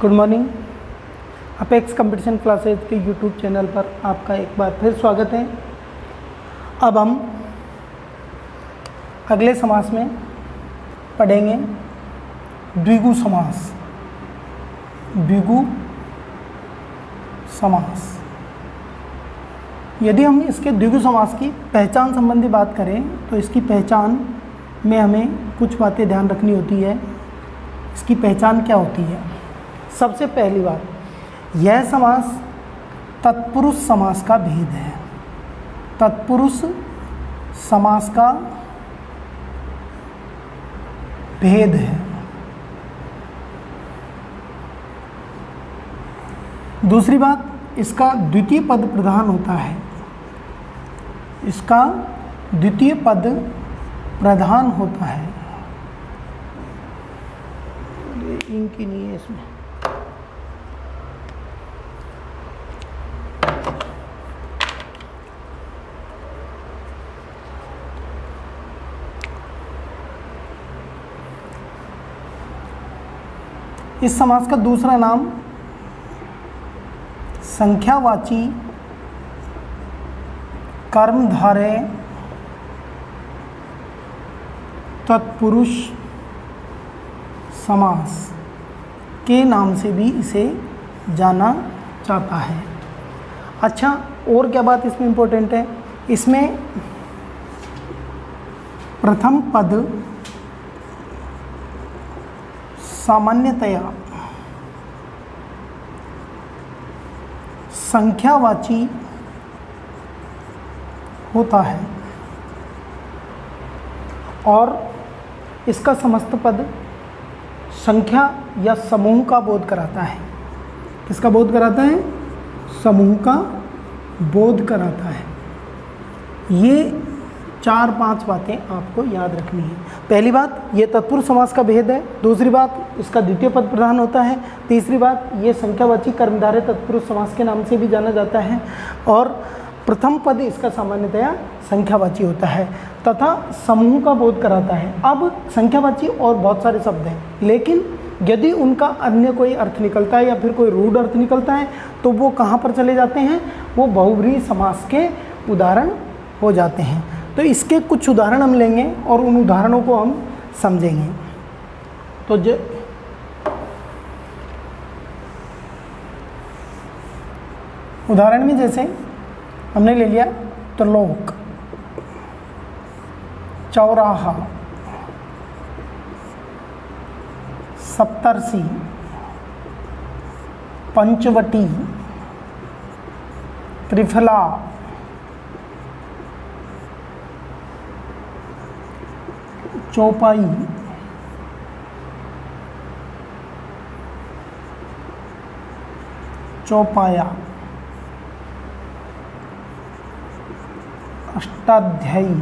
Good morning. Apex competition classes के YouTube channel पर आपका एक बार फिर स्वागत है। अब हम अगले समास में पढ़ेंगे द्विगु समास। द्विगु समास, यदि हम इसके द्विगु समास की पहचान संबंधी बात करें तो इसकी पहचान में हमें कुछ बातें ध्यान रखनी होती है। इसकी पहचान क्या होती है? सबसे पहली बात, यह समास तत्पुरुष समास का भेद है। तत्पुरुष समास का भेद है। दूसरी बात, इसका द्वितीय पद प्रधान होता है। इसका द्वितीय पद प्रधान होता है। इंक ही नहीं है इसमें। इस समास का दूसरा नाम संख्यावाची कर्मधारय तत्पुरुष समास के नाम से भी इसे जाना जाता है। अच्छा, और क्या बात इसमें इम्पोर्टेंट है? इसमें प्रथम पद सामान्यतया संख्यावाची होता है और इसका समस्त पद संख्या या समूह का बोध कराता है। किसका बोध कराता है? समूह का बोध कराता है। ये 4-5 बातें आपको याद रखनी है। पहली बात, ये तत्पुरुष समास का भेद है। दूसरी बात, इसका द्वितीय पद प्रधान होता है। तीसरी बात, ये संख्यावाची कर्मधारय तत्पुरुष समास के नाम से भी जाना जाता है और प्रथम पद इसका सामान्यतया संख्यावाची होता है तथा समूह का बोध कराता है। अब संख्यावाची और बहुत सारे शब्द हैं, लेकिन यदि उनका अन्य कोई अर्थ निकलता है या फिर कोई रूढ़ अर्थ निकलता है तो वो कहाँ पर चले जाते हैं? वो बहुव्रीहि समास के उदाहरण हो जाते हैं। तो इसके कुछ उदाहरण हम लेंगे और उन उदाहरणों को हम समझेंगे। तो उदाहरण में जैसे हमने ले लिया त्रिलोक, चौराहा, सप्तर्षि, पंचवटी, त्रिफला, चौपाई, चौपाया, अष्टाध्यायी,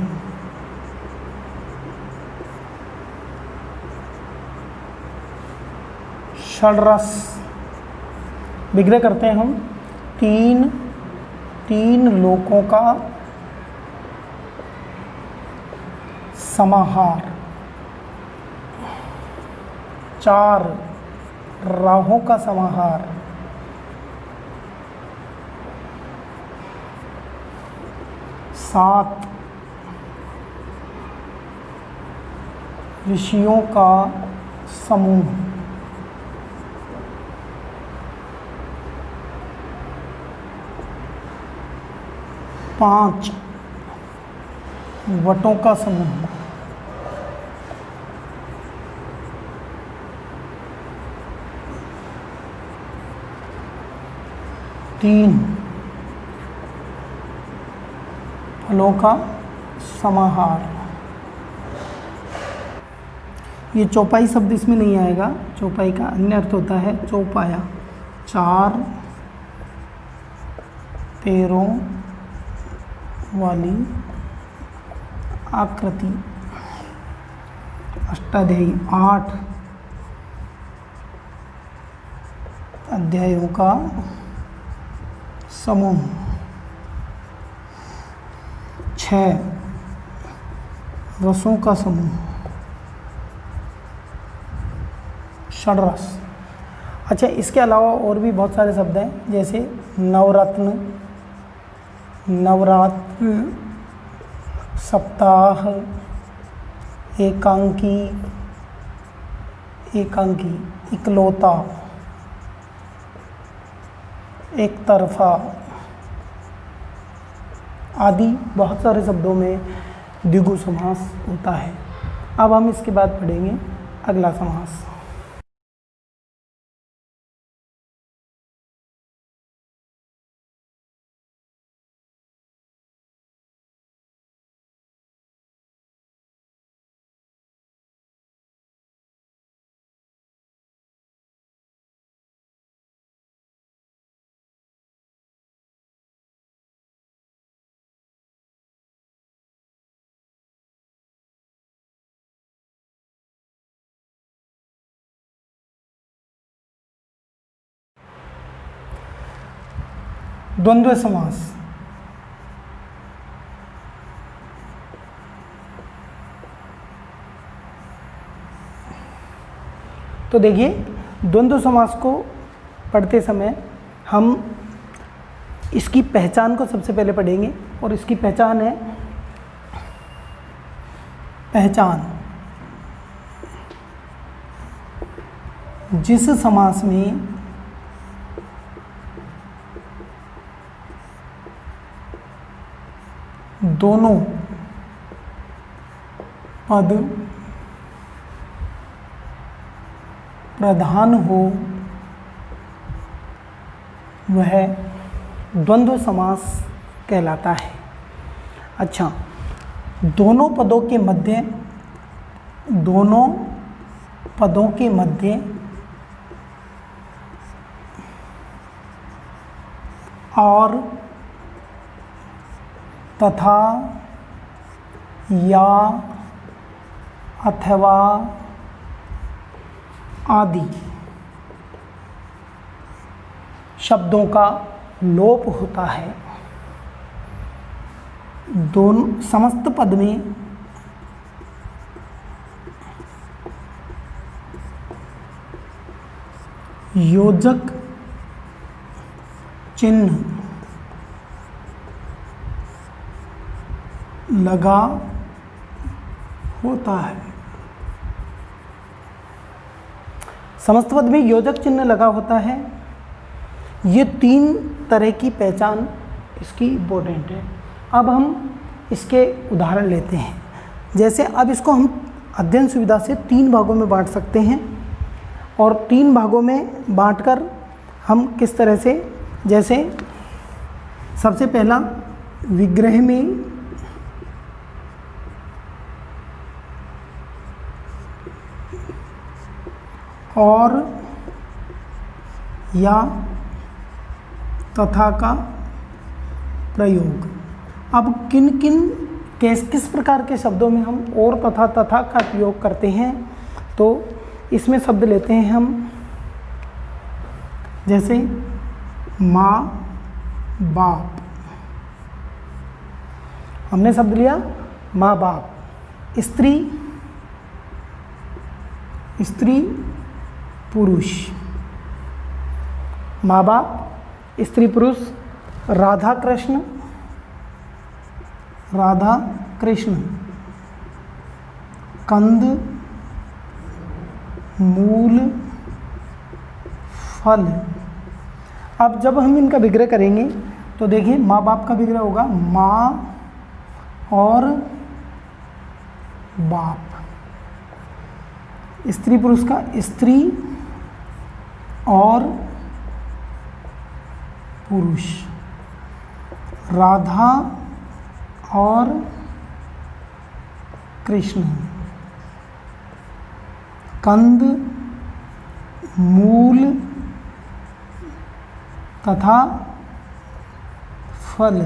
षड्रस। विग्रह करते हैं हम तीन लोकों का समाहार, 4 राहों का समाहार, 7 ऋषियों का समूह, 5 वटों का समूह, 3 फलों का समाहार। ये चौपाई शब्द इसमें नहीं आएगा। चौपाई का अन्य अर्थ होता है चौपाया, 4 पैरों वाली आकृति। अष्टाध्यायी, 8 अध्यायों का समूह। 6 रसों का समूह, षड्रस। अच्छा, इसके अलावा और भी बहुत सारे शब्द हैं, जैसे नवरत्न, नवरात्र, सप्ताह, एकांकी, एकांकी, इकलौता, एक तरफा आदि बहुत सारे शब्दों में द्विगु समास होता है। अब हम इसके बाद पढ़ेंगे अगला समास। द्वंद्व समास। तो देखिए, द्वंद्व समास को पढ़ते समय हम इसकी पहचान को सबसे पहले पढ़ेंगे, और इसकी पहचान है, पहचान जिस समास में दोनों पद प्रधान हो वह द्वंद्व समास कहलाता है। अच्छा, दोनों पदों के मध्य, दोनों पदों के मध्य और, तथा, या, अथवा आदि शब्दों का लोप होता है। दोनों समस्त पद में योजक चिन्ह लगा होता है। समस्त पद में योजक चिन्ह लगा होता है। ये 3 तरह की पहचान इसकी इम्पोर्टेंट है। अब हम इसके उदाहरण लेते हैं। जैसे अब इसको हम अध्ययन सुविधा से 3 भागों में बांट सकते हैं, और 3 भागों में बांटकर हम किस तरह से, जैसे सबसे पहला विग्रह में और, या, तथा का प्रयोग। अब किन किन किस प्रकार के शब्दों में हम और, तथा का प्रयोग करते हैं, तो इसमें शब्द लेते हैं हम, जैसे माँ बाप। हमने शब्द लिया माँ बाप। स्त्री, स्त्री पुरुष। माँ बाप, स्त्री पुरुष। राधा कृष्ण, राधा कृष्ण। कंद, मूल, फल। अब जब हम इनका विग्रह करेंगे तो देखिए, माँ बाप का विग्रह होगा माँ और बाप। स्त्री पुरुष का स्त्री और पुरुष। राधा और कृष्ण। कंद, मूल तथा फल।